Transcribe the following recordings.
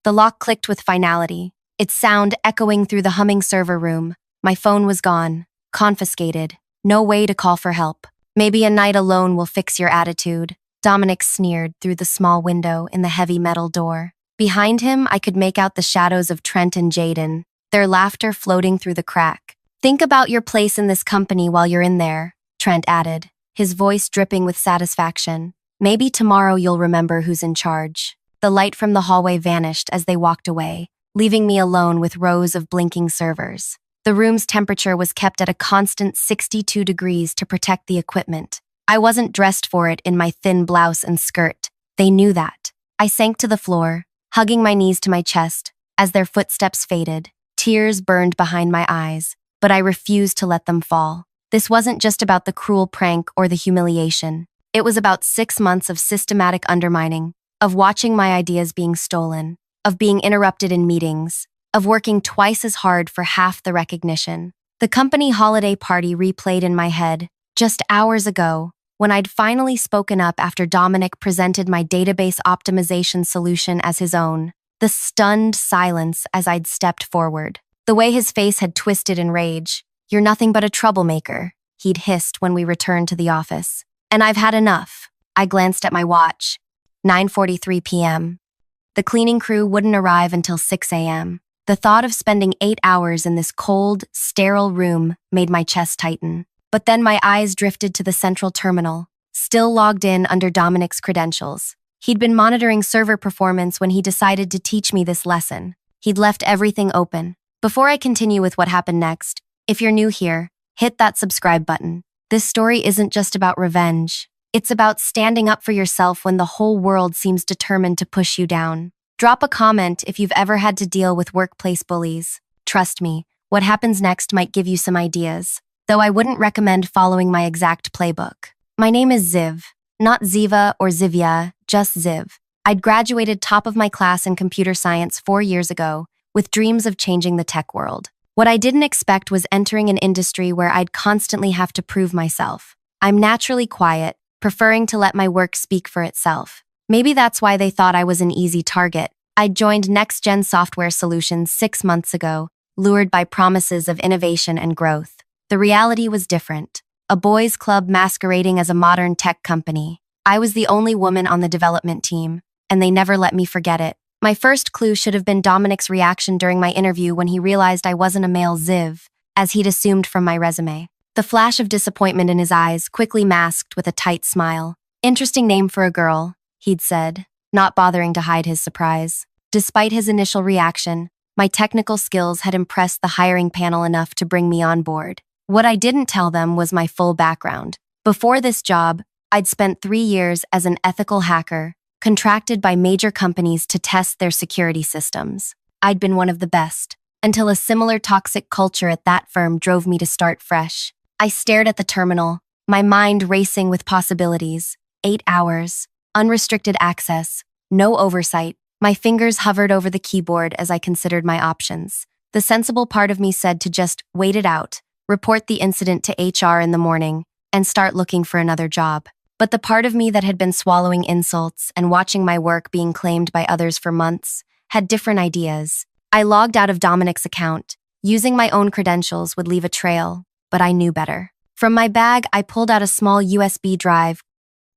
The lock clicked with finality, its sound echoing through the humming server room. My phone was gone, confiscated, no way to call for help. Maybe a night alone will fix your attitude, Dominic sneered through the small window in the heavy metal door. Behind him, I could make out the shadows of Trent and Jaden, their laughter floating through the crack. Think about your place in this company while you're in there, Trent added, his voice dripping with satisfaction. Maybe tomorrow you'll remember who's in charge. The light from the hallway vanished as they walked away, leaving me alone with rows of blinking servers. The room's temperature was kept at a constant 62 degrees to protect the equipment. I wasn't dressed for it in my thin blouse and skirt. They knew that. I sank to the floor, hugging my knees to my chest, as their footsteps faded. Tears burned behind my eyes, but I refused to let them fall. This wasn't just about the cruel prank or the humiliation. It was about 6 months of systematic undermining, of watching my ideas being stolen, of being interrupted in meetings, of working twice as hard for half the recognition. The company holiday party replayed in my head, just hours ago, when I'd finally spoken up after Dominic presented my database optimization solution as his own. The stunned silence as I'd stepped forward. The way his face had twisted in rage. "You're nothing but a troublemaker," he'd hissed when we returned to the office. "And I've had enough." I glanced at my watch. 9:43 p.m. The cleaning crew wouldn't arrive until 6 a.m. The thought of spending 8 hours in this cold, sterile room made my chest tighten. But then my eyes drifted to the central terminal, still logged in under Dominic's credentials. He'd been monitoring server performance when he decided to teach me this lesson. He'd left everything open. Before I continue with what happened next, if you're new here, hit that subscribe button. This story isn't just about revenge. It's about standing up for yourself when the whole world seems determined to push you down. Drop a comment if you've ever had to deal with workplace bullies. Trust me, what happens next might give you some ideas, though I wouldn't recommend following my exact playbook. My name is Ziv, not Ziva or Zivia, just Ziv. I'd graduated top of my class in computer science 4 years ago, with dreams of changing the tech world. What I didn't expect was entering an industry where I'd constantly have to prove myself. I'm naturally quiet, preferring to let my work speak for itself. Maybe that's why they thought I was an easy target. I'd joined Next Gen Software Solutions 6 months ago, lured by promises of innovation and growth. The reality was different. A boys' club masquerading as a modern tech company. I was the only woman on the development team, and they never let me forget it. My first clue should have been Dominic's reaction during my interview when he realized I wasn't a male Ziv, as he'd assumed from my resume. The flash of disappointment in his eyes quickly masked with a tight smile. "Interesting name for a girl," he'd said, not bothering to hide his surprise. Despite his initial reaction, my technical skills had impressed the hiring panel enough to bring me on board. What I didn't tell them was my full background. Before this job, I'd spent 3 years as an ethical hacker, contracted by major companies to test their security systems. I'd been one of the best, until a similar toxic culture at that firm drove me to start fresh. I stared at the terminal, my mind racing with possibilities. 8 hours, unrestricted access, no oversight. My fingers hovered over the keyboard as I considered my options. The sensible part of me said to just wait it out, report the incident to HR in the morning, and start looking for another job. But the part of me that had been swallowing insults and watching my work being claimed by others for months had different ideas. I logged out of Dominic's account. Using my own credentials would leave a trail, but I knew better. From my bag, I pulled out a small USB drive,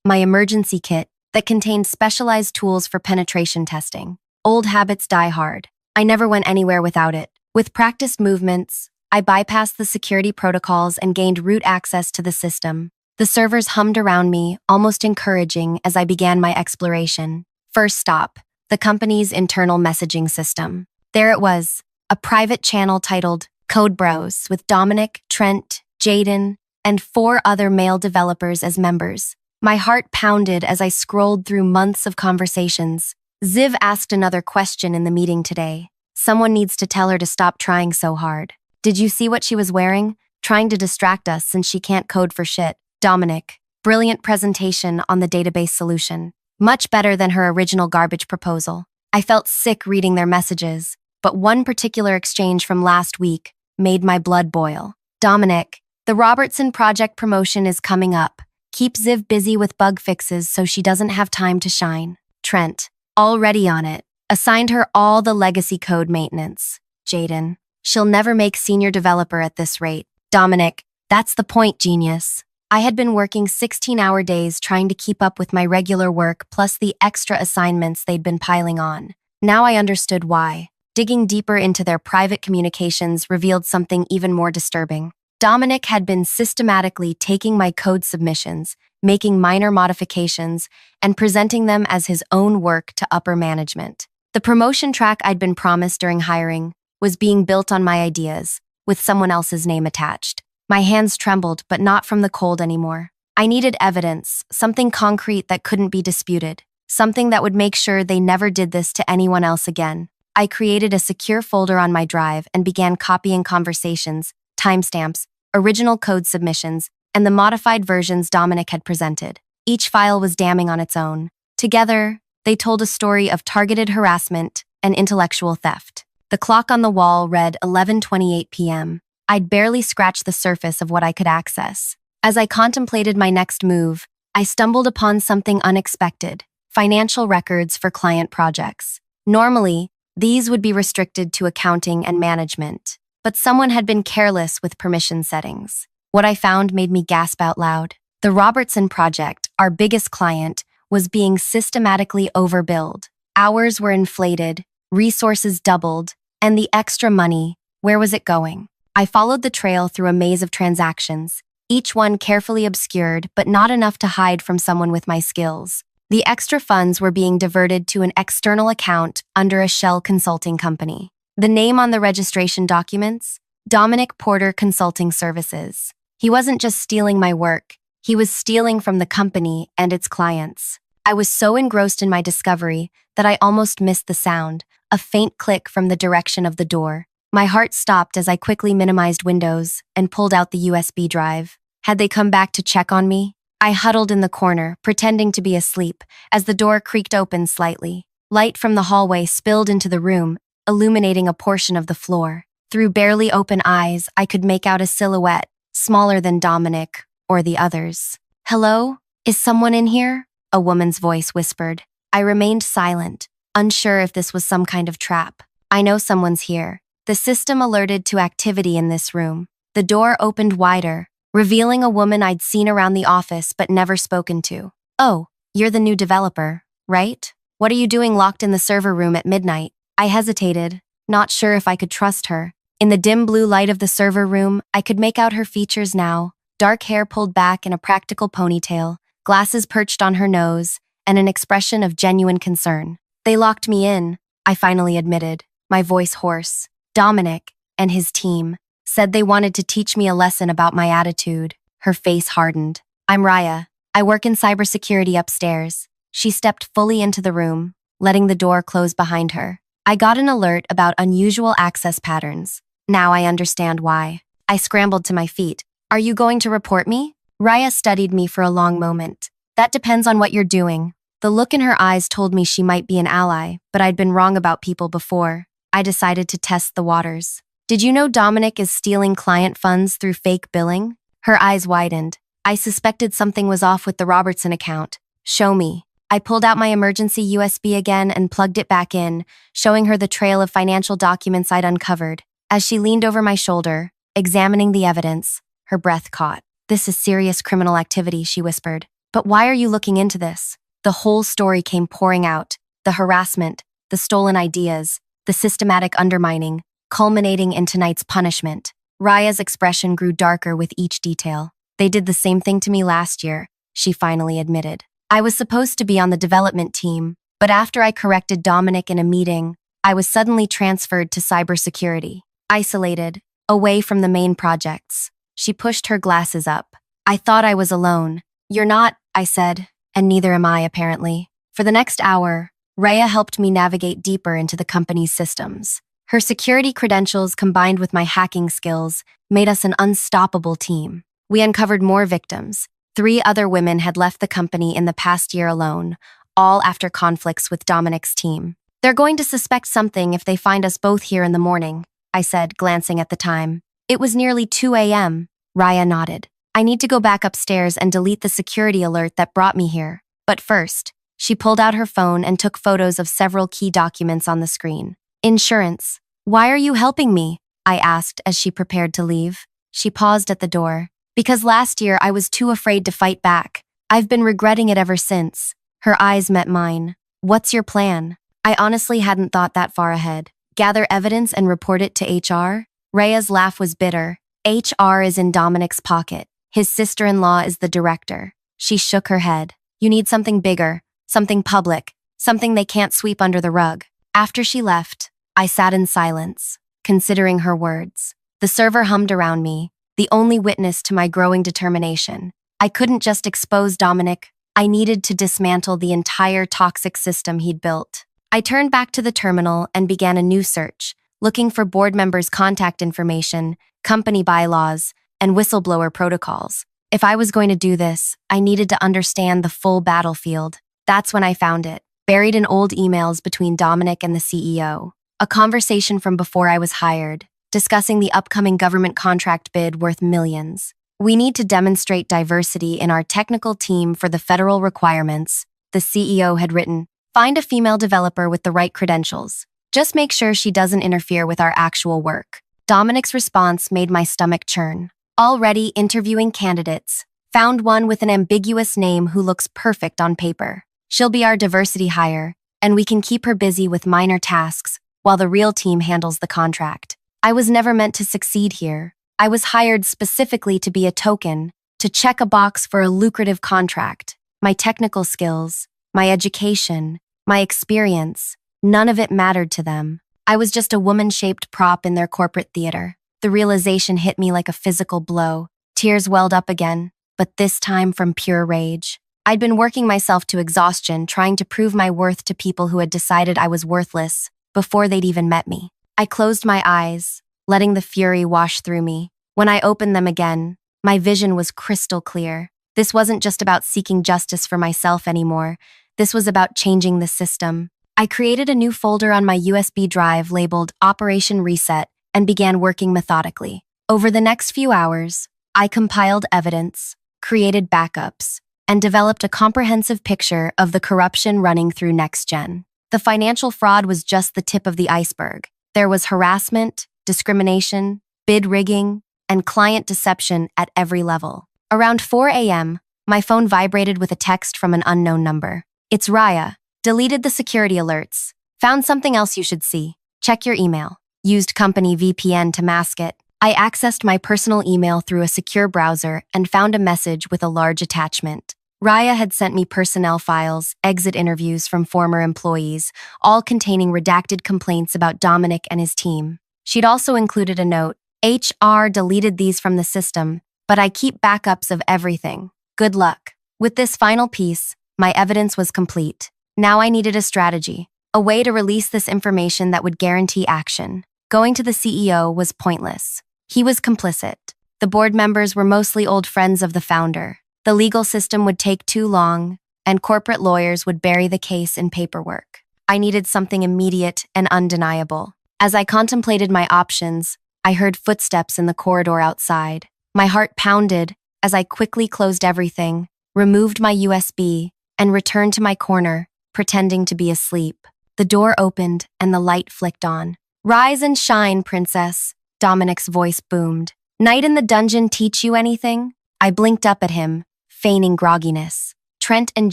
my emergency kit, that contained specialized tools for penetration testing. Old habits die hard. I never went anywhere without it. With practiced movements, I bypassed the security protocols and gained root access to the system. The servers hummed around me, almost encouraging as I began my exploration. First stop, the company's internal messaging system. There it was, a private channel titled Code Bros with Dominic, Trent, Jaden, and 4 other male developers as members. My heart pounded as I scrolled through months of conversations. Ziv asked another question in the meeting today. Someone needs to tell her to stop trying so hard. Did you see what she was wearing? Trying to distract us since she can't code for shit. Dominic, brilliant presentation on the database solution. Much better than her original garbage proposal. I felt sick reading their messages, but one particular exchange from last week made my blood boil. Dominic, the Robertson project promotion is coming up. Keep Ziv busy with bug fixes so she doesn't have time to shine. Trent, already on it. Assigned her all the legacy code maintenance. Jaden. She'll never make senior developer at this rate. Dominic. That's the point, genius. I had been working 16-hour days trying to keep up with my regular work plus the extra assignments they'd been piling on. Now I understood why. Digging deeper into their private communications revealed something even more disturbing. Dominic had been systematically taking my code submissions, making minor modifications, and presenting them as his own work to upper management. The promotion track I'd been promised during hiring was being built on my ideas, with someone else's name attached. My hands trembled, but not from the cold anymore. I needed evidence, something concrete that couldn't be disputed, something that would make sure they never did this to anyone else again. I created a secure folder on my drive and began copying conversations, timestamps, original code submissions, and the modified versions Dominic had presented. Each file was damning on its own. Together, they told a story of targeted harassment and intellectual theft. The clock on the wall read 11:28 p.m. I'd barely scratched the surface of what I could access. As I contemplated my next move, I stumbled upon something unexpected: financial records for client projects. Normally, these would be restricted to accounting and management, but someone had been careless with permission settings. What I found made me gasp out loud. The Robertson project, our biggest client, was being systematically overbilled. Hours were inflated, resources doubled, and the extra money, where was it going? I followed the trail through a maze of transactions, each one carefully obscured but not enough to hide from someone with my skills. The extra funds were being diverted to an external account under a shell consulting company. The name on the registration documents? Dominic Porter Consulting Services. He wasn't just stealing my work, he was stealing from the company and its clients. I was so engrossed in my discovery that I almost missed the sound, a faint click from the direction of the door. My heart stopped as I quickly minimized Windows and pulled out the USB drive. Had they come back to check on me? I huddled in the corner, pretending to be asleep, as the door creaked open slightly. Light from the hallway spilled into the room, illuminating a portion of the floor. Through barely open eyes, I could make out a silhouette, smaller than Dominic or the others. "Hello? Is someone in here?" a woman's voice whispered. I remained silent, unsure if this was some kind of trap. "I know someone's here." The system alerted to activity in this room. The door opened wider, revealing a woman I'd seen around the office but never spoken to. "Oh, you're the new developer, right? What are you doing locked in the server room at midnight?" I hesitated, not sure if I could trust her. In the dim blue light of the server room, I could make out her features now: dark hair pulled back in a practical ponytail, glasses perched on her nose, and an expression of genuine concern. "They locked me in," I finally admitted, my voice hoarse. "Dominic and his team said they wanted to teach me a lesson about my attitude." Her face hardened. "I'm Raya. I work in cybersecurity upstairs." She stepped fully into the room, letting the door close behind her. I got an alert about unusual access patterns. Now I understand why. I scrambled to my feet. "Are you going to report me?" Raya studied me for a long moment. "That depends on what you're doing." The look in her eyes told me she might be an ally, but I'd been wrong about people before. I decided to test the waters. "Did you know Dominic is stealing client funds through fake billing?" Her eyes widened. I suspected something was off with the Robertson account. "Show me." I pulled out my emergency USB again and plugged it back in, showing her the trail of financial documents I'd uncovered. As she leaned over my shoulder, examining the evidence, her breath caught. "This is serious criminal activity," she whispered. "But why are you looking into this?" The whole story came pouring out: the harassment, the stolen ideas, the systematic undermining, culminating in tonight's punishment. Raya's expression grew darker with each detail. "They did the same thing to me last year," she finally admitted. "I was supposed to be on the development team, but after I corrected Dominic in a meeting, I was suddenly transferred to cybersecurity, isolated, away from the main projects." She pushed her glasses up. "I thought I was alone." "You're not," I said, "and neither am I, apparently." For the next hour, Raya helped me navigate deeper into the company's systems. Her security credentials combined with my hacking skills made us an unstoppable team. We uncovered more victims. 3 other women had left the company in the past year alone, all after conflicts with Dominic's team. "They're going to suspect something if they find us both here in the morning," I said, glancing at the time. "It was nearly 2 a.m. Raya nodded. "I need to go back upstairs and delete the security alert that brought me here. But first," She pulled out her phone and took photos of several key documents on the screen. Insurance. Why are you helping me? I asked as she prepared to leave. She paused at the door. Because last year I was too afraid to fight back. I've been regretting it ever since. Her eyes met mine. What's your plan? I honestly hadn't thought that far ahead. Gather evidence and report it to HR? Rhea's laugh was bitter. HR is in Dominic's pocket. His sister-in-law is the director. She shook her head. You need something bigger, something public, something they can't sweep under the rug. After she left, I sat in silence, considering her words. The server hummed around me, the only witness to my growing determination. I couldn't just expose Dominic. I needed to dismantle the entire toxic system he'd built. I turned back to the terminal and began a new search, looking for board members' contact information, company bylaws, and whistleblower protocols. If I was going to do this, I needed to understand the full battlefield. That's when I found it, buried in old emails between Dominic and the CEO. A conversation from before I was hired, discussing the upcoming government contract bid worth millions. We need to demonstrate diversity in our technical team for the federal requirements, the CEO had written. Find a female developer with the right credentials. Just make sure she doesn't interfere with our actual work. Dominic's response made my stomach churn. Already interviewing candidates. Found one with an ambiguous name who looks perfect on paper. She'll be our diversity hire, and we can keep her busy with minor tasks while the real team handles the contract. I was never meant to succeed here. I was hired specifically to be a token, to check a box for a lucrative contract. My technical skills, my education, my experience, none of it mattered to them. I was just a woman-shaped prop in their corporate theater. The realization hit me like a physical blow. Tears welled up again, but this time from pure rage. I'd been working myself to exhaustion, trying to prove my worth to people who had decided I was worthless before they'd even met me. I closed my eyes, letting the fury wash through me. When I opened them again, my vision was crystal clear. This wasn't just about seeking justice for myself anymore. This was about changing the system. I created a new folder on my USB drive labeled Operation Reset and began working methodically. Over the next few hours, I compiled evidence, created backups, and developed a comprehensive picture of the corruption running through NextGen. The financial fraud was just the tip of the iceberg. There was harassment, discrimination, bid rigging, and client deception at every level. Around 4 a.m., my phone vibrated with a text from an unknown number. It's Raya. Deleted the security alerts. Found something else you should see. Check your email. Used company VPN to mask it. I accessed my personal email through a secure browser and found a message with a large attachment. Raya had sent me personnel files, exit interviews from former employees, all containing redacted complaints about Dominic and his team. She'd also included a note. HR deleted these from the system, but I keep backups of everything. Good luck. With this final piece, my evidence was complete. Now I needed a strategy, a way to release this information that would guarantee action. Going to the CEO was pointless. He was complicit. The board members were mostly old friends of the founder. The legal system would take too long, and corporate lawyers would bury the case in paperwork. I needed something immediate and undeniable. As I contemplated my options, I heard footsteps in the corridor outside. My heart pounded as I quickly closed everything, removed my USB, and returned to my corner, pretending to be asleep. The door opened and the light flicked on. Rise and shine, princess, Dominic's voice boomed. Night in the dungeon teach you anything? I blinked up at him, feigning grogginess. Trent and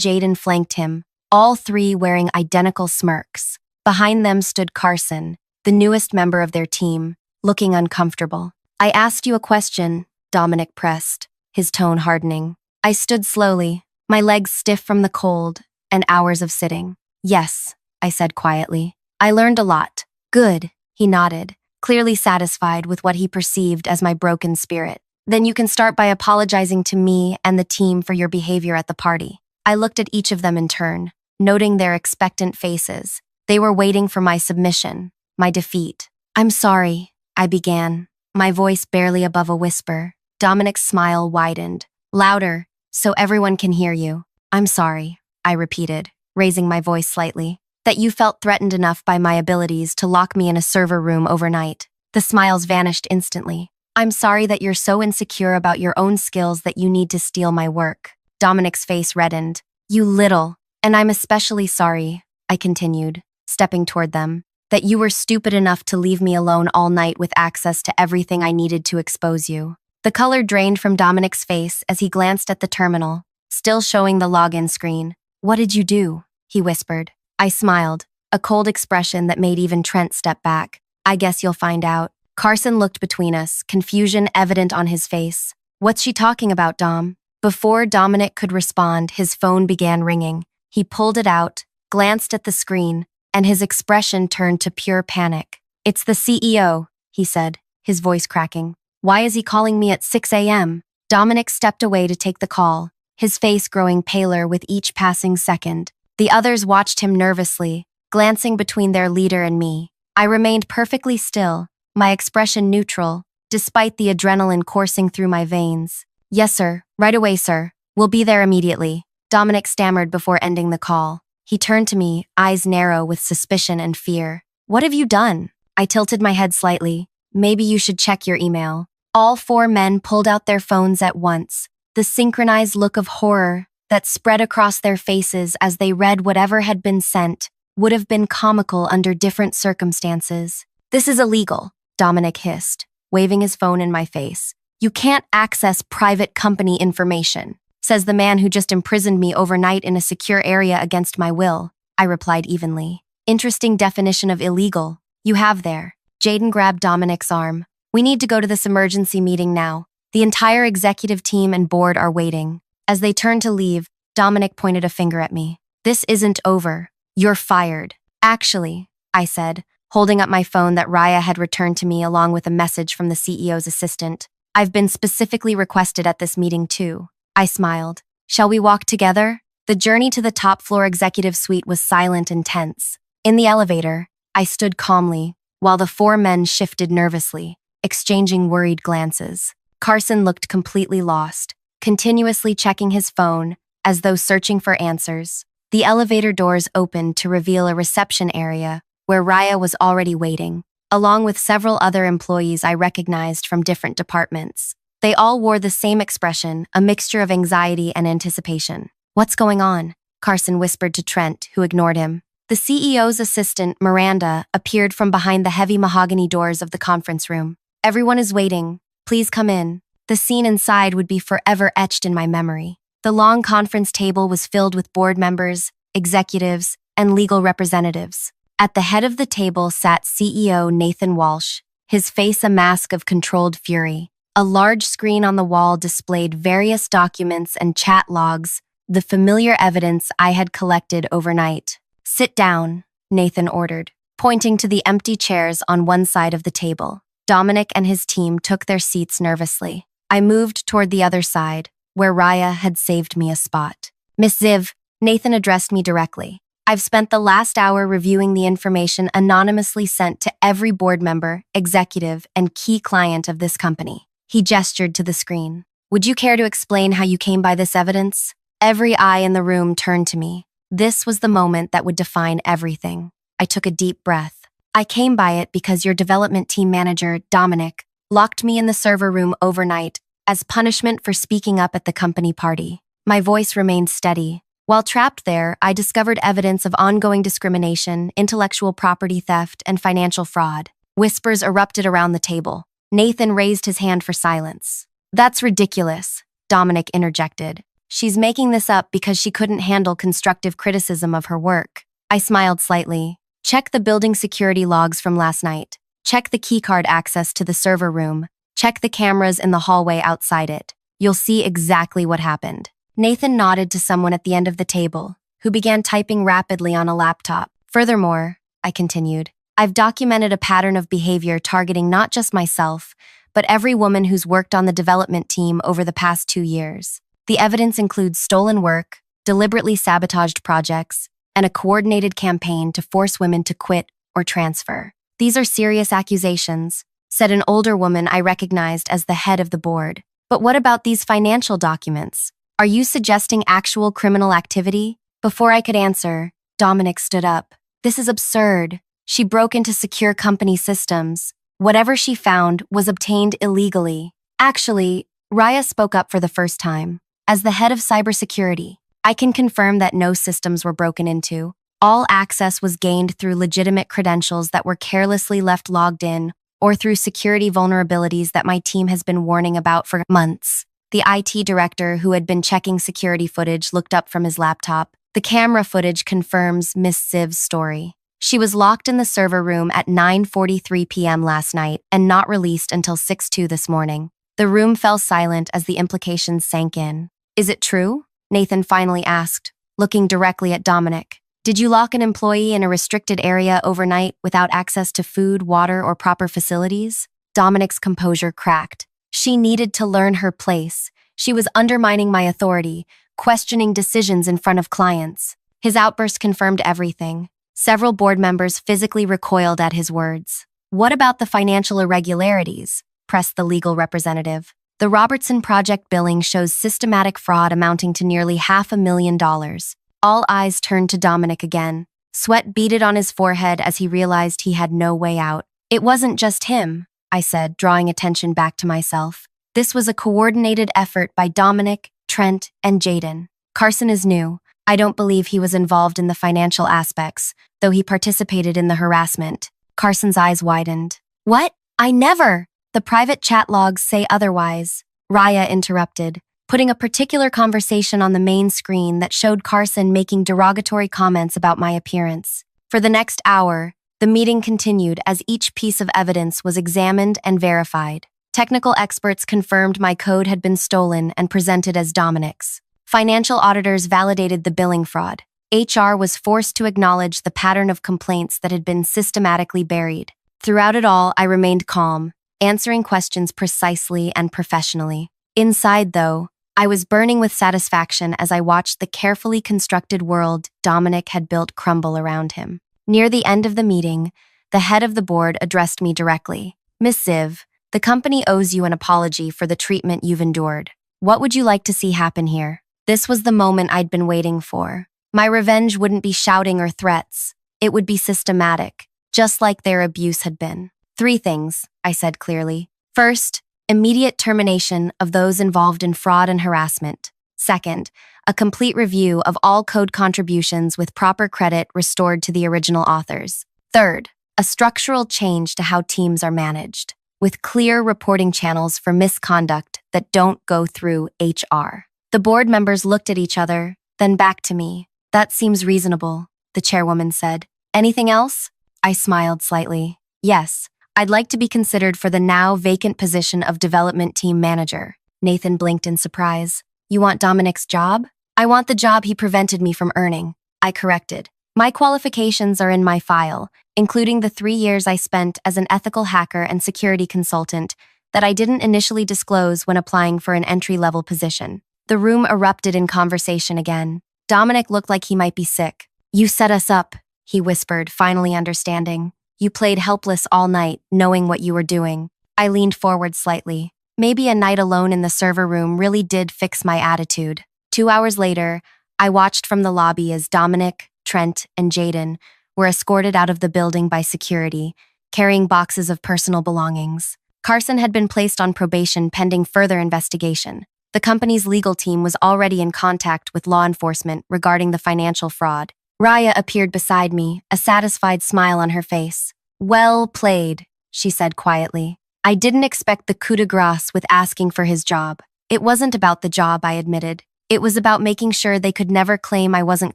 Jaden flanked him, all three wearing identical smirks. Behind them stood Carson, the newest member of their team, looking uncomfortable. I asked you a question, Dominic pressed, his tone hardening. I stood slowly, my legs stiff from the cold and hours of sitting. Yes, I said quietly. I learned a lot. Good, he nodded, clearly satisfied with what he perceived as my broken spirit. Then you can start by apologizing to me and the team for your behavior at the party. I looked at each of them in turn, noting their expectant faces. They were waiting for my submission, my defeat. I'm sorry, I began, my voice barely above a whisper. Dominic's smile widened, louder, so everyone can hear you. I'm sorry, I repeated, raising my voice slightly, that you felt threatened enough by my abilities to lock me in a server room overnight. The smiles vanished instantly. I'm sorry that you're so insecure about your own skills that you need to steal my work. Dominic's face reddened. You little. And I'm especially sorry, I continued, stepping toward them, that you were stupid enough to leave me alone all night with access to everything I needed to expose you. The color drained from Dominic's face as he glanced at the terminal, still showing the login screen. What did you do? He whispered. I smiled, a cold expression that made even Trent step back. I guess you'll find out. Carson looked between us, confusion evident on his face. What's she talking about, Dom? Before Dominic could respond, his phone began ringing. He pulled it out, glanced at the screen, and his expression turned to pure panic. It's the CEO, he said, his voice cracking. Why is he calling me at 6 a.m.? Dominic stepped away to take the call, his face growing paler with each passing second. The others watched him nervously, glancing between their leader and me. I remained perfectly still, my expression neutral, despite the adrenaline coursing through my veins. Yes, sir. Right away, sir. We'll be there immediately. Dominic stammered before ending the call. He turned to me, eyes narrow with suspicion and fear. What have you done? I tilted my head slightly. Maybe you should check your email. All four men pulled out their phones at once, the synchronized look of horror that spread across their faces as they read whatever had been sent would have been comical under different circumstances. This is illegal, Dominic hissed, waving his phone in my face. You can't access private company information, says the man who just imprisoned me overnight in a secure area against my will, I replied evenly. Interesting definition of illegal. You have there. Jaden grabbed Dominic's arm. We need to go to this emergency meeting now. The entire executive team and board are waiting. As they turned to leave, Dominic pointed a finger at me. This isn't over. You're fired. Actually, I said, holding up my phone that Raya had returned to me along with a message from the CEO's assistant. I've been specifically requested at this meeting too. I smiled. Shall we walk together? The journey to the top floor executive suite was silent and tense. In the elevator, I stood calmly, while the four men shifted nervously, exchanging worried glances. Carson looked completely lost, continuously checking his phone, as though searching for answers. The elevator doors opened to reveal a reception area where Raya was already waiting, along with several other employees I recognized from different departments. They all wore the same expression, a mixture of anxiety and anticipation. What's going on? Carson whispered to Trent, who ignored him. The CEO's assistant, Miranda, appeared from behind the heavy mahogany doors of the conference room. Everyone is waiting. Please come in. The scene inside would be forever etched in my memory. The long conference table was filled with board members, executives, and legal representatives. At the head of the table sat CEO Nathan Walsh, his face a mask of controlled fury. A large screen on the wall displayed various documents and chat logs, the familiar evidence I had collected overnight. Sit down, Nathan ordered, pointing to the empty chairs on one side of the table. Dominic and his team took their seats nervously. I moved toward the other side, where Raya had saved me a spot. Miss Ziv, Nathan addressed me directly. I've spent the last hour reviewing the information anonymously sent to every board member, executive, and key client of this company. He gestured to the screen. Would you care to explain how you came by this evidence? Every eye in the room turned to me. This was the moment that would define everything. I took a deep breath. I came by it because your development team manager, Dominic, locked me in the server room overnight as punishment for speaking up at the company party. My voice remained steady. While trapped there, I discovered evidence of ongoing discrimination, intellectual property theft, and financial fraud. Whispers erupted around the table. Nathan raised his hand for silence. That's ridiculous, Dominic interjected. She's making this up because she couldn't handle constructive criticism of her work. I smiled slightly. Check the building security logs from last night. Check the keycard access to the server room. Check the cameras in the hallway outside it. You'll see exactly what happened. Nathan nodded to someone at the end of the table, who began typing rapidly on a laptop. Furthermore, I continued, I've documented a pattern of behavior targeting not just myself, but every woman who's worked on the development team over the past 2 years. The evidence includes stolen work, deliberately sabotaged projects, and a coordinated campaign to force women to quit or transfer. These are serious accusations, said an older woman I recognized as the head of the board. But what about these financial documents? Are you suggesting actual criminal activity? Before I could answer, Dominic stood up. This is absurd. She broke into secure company systems. Whatever she found was obtained illegally. Actually, Raya spoke up for the first time. As the head of cybersecurity, I can confirm that no systems were broken into. All access was gained through legitimate credentials that were carelessly left logged in or through security vulnerabilities that my team has been warning about for months. The IT director, who had been checking security footage, looked up from his laptop. The camera footage confirms Miss Siv's story. She was locked in the server room at 9:43 p.m. last night and not released until 6:02 this morning. The room fell silent as the implications sank in. Is it true? Nathan finally asked, looking directly at Dominic. Did you lock an employee in a restricted area overnight without access to food, water, or proper facilities? Dominic's composure cracked. She needed to learn her place. She was undermining my authority, questioning decisions in front of clients. His outburst confirmed everything. Several board members physically recoiled at his words. What about the financial irregularities? Pressed the legal representative. The Robertson Project billing shows systematic fraud amounting to nearly $500,000. All eyes turned to Dominic again. Sweat beaded on his forehead as he realized he had no way out. It wasn't just him, I said, drawing attention back to myself. This was a coordinated effort by Dominic, Trent, and Jaden. Carson is new. I don't believe he was involved in the financial aspects, though he participated in the harassment. Carson's eyes widened. What? I never! The private chat logs say otherwise. Raya interrupted, putting a particular conversation on the main screen that showed Carson making derogatory comments about my appearance. For the next hour, the meeting continued as each piece of evidence was examined and verified. Technical experts confirmed my code had been stolen and presented as Dominic's. Financial auditors validated the billing fraud. HR was forced to acknowledge the pattern of complaints that had been systematically buried. Throughout it all, I remained calm, answering questions precisely and professionally. Inside, though, I was burning with satisfaction as I watched the carefully constructed world Dominic had built crumble around him. Near the end of the meeting, the head of the board addressed me directly. Miss Ziv, the company owes you an apology for the treatment you've endured. What would you like to see happen here? This was the moment I'd been waiting for. My revenge wouldn't be shouting or threats. It would be systematic, just like their abuse had been. 3 things, I said clearly. First, immediate termination of those involved in fraud and harassment. Second, a complete review of all code contributions with proper credit restored to the original authors. Third, a structural change to how teams are managed, with clear reporting channels for misconduct that don't go through HR. The board members looked at each other, then back to me. That seems reasonable, the chairwoman said. Anything else? I smiled slightly. Yes, I'd like to be considered for the now vacant position of development team manager. Nathan blinked in surprise. You want Dominic's job? I want the job he prevented me from earning. I corrected. My qualifications are in my file, including the 3 years I spent as an ethical hacker and security consultant that I didn't initially disclose when applying for an entry-level position. The room erupted in conversation again. Dominic looked like he might be sick. You set us up, he whispered, finally understanding. You played helpless all night, knowing what you were doing. I leaned forward slightly. Maybe a night alone in the server room really did fix my attitude. 2 hours later, I watched from the lobby as Dominic, Trent, and Jaden were escorted out of the building by security, carrying boxes of personal belongings. Carson had been placed on probation pending further investigation. The company's legal team was already in contact with law enforcement regarding the financial fraud. Raya appeared beside me, a satisfied smile on her face. Well played, she said quietly. I didn't expect the coup de grace with asking for his job. It wasn't about the job, I admitted. It was about making sure they could never claim I wasn't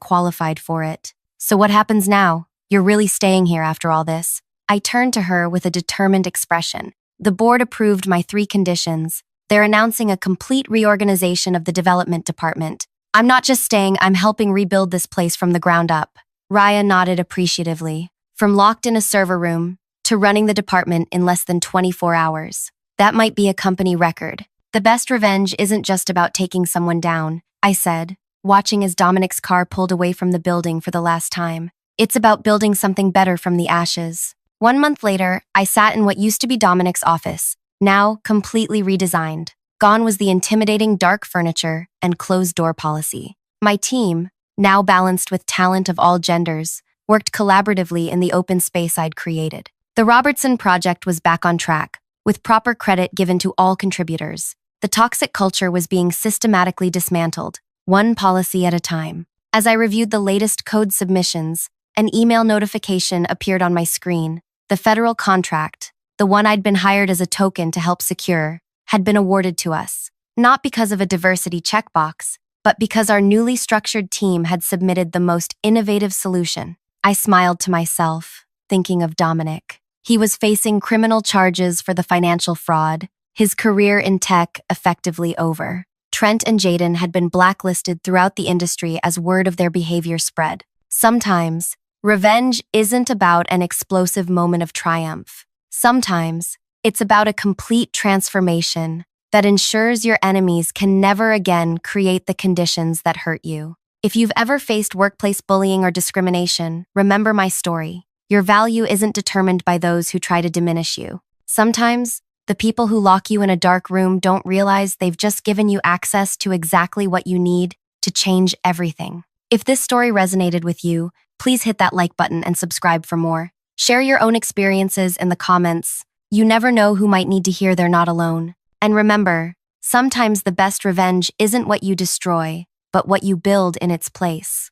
qualified for it. So what happens now? You're really staying here after all this? I turned to her with a determined expression. The board approved my 3 conditions. They're announcing a complete reorganization of the development department. I'm not just staying, I'm helping rebuild this place from the ground up. Raya nodded appreciatively. From locked in a server room to running the department in less than 24 hours. That might be a company record. The best revenge isn't just about taking someone down, I said, watching as Dominic's car pulled away from the building for the last time. It's about building something better from the ashes. 1 month later, I sat in what used to be Dominic's office, now completely redesigned. Gone was the intimidating dark furniture and closed-door policy. My team, now balanced with talent of all genders, worked collaboratively in the open space I'd created. The Robertson Project was back on track, with proper credit given to all contributors. The toxic culture was being systematically dismantled, one policy at a time. As I reviewed the latest code submissions, an email notification appeared on my screen. The federal contract, the one I'd been hired as a token to help secure, had been awarded to us. Not because of a diversity checkbox, but because our newly structured team had submitted the most innovative solution. I smiled to myself, thinking of Dominic. He was facing criminal charges for the financial fraud, his career in tech effectively over. Trent and Jaden had been blacklisted throughout the industry as word of their behavior spread. Sometimes, revenge isn't about an explosive moment of triumph. Sometimes, it's about a complete transformation that ensures your enemies can never again create the conditions that hurt you. If you've ever faced workplace bullying or discrimination, remember my story. Your value isn't determined by those who try to diminish you. Sometimes, the people who lock you in a dark room don't realize they've just given you access to exactly what you need to change everything. If this story resonated with you, please hit that like button and subscribe for more. Share your own experiences in the comments. You never know who might need to hear they're not alone. And remember, sometimes the best revenge isn't what you destroy, but what you build in its place.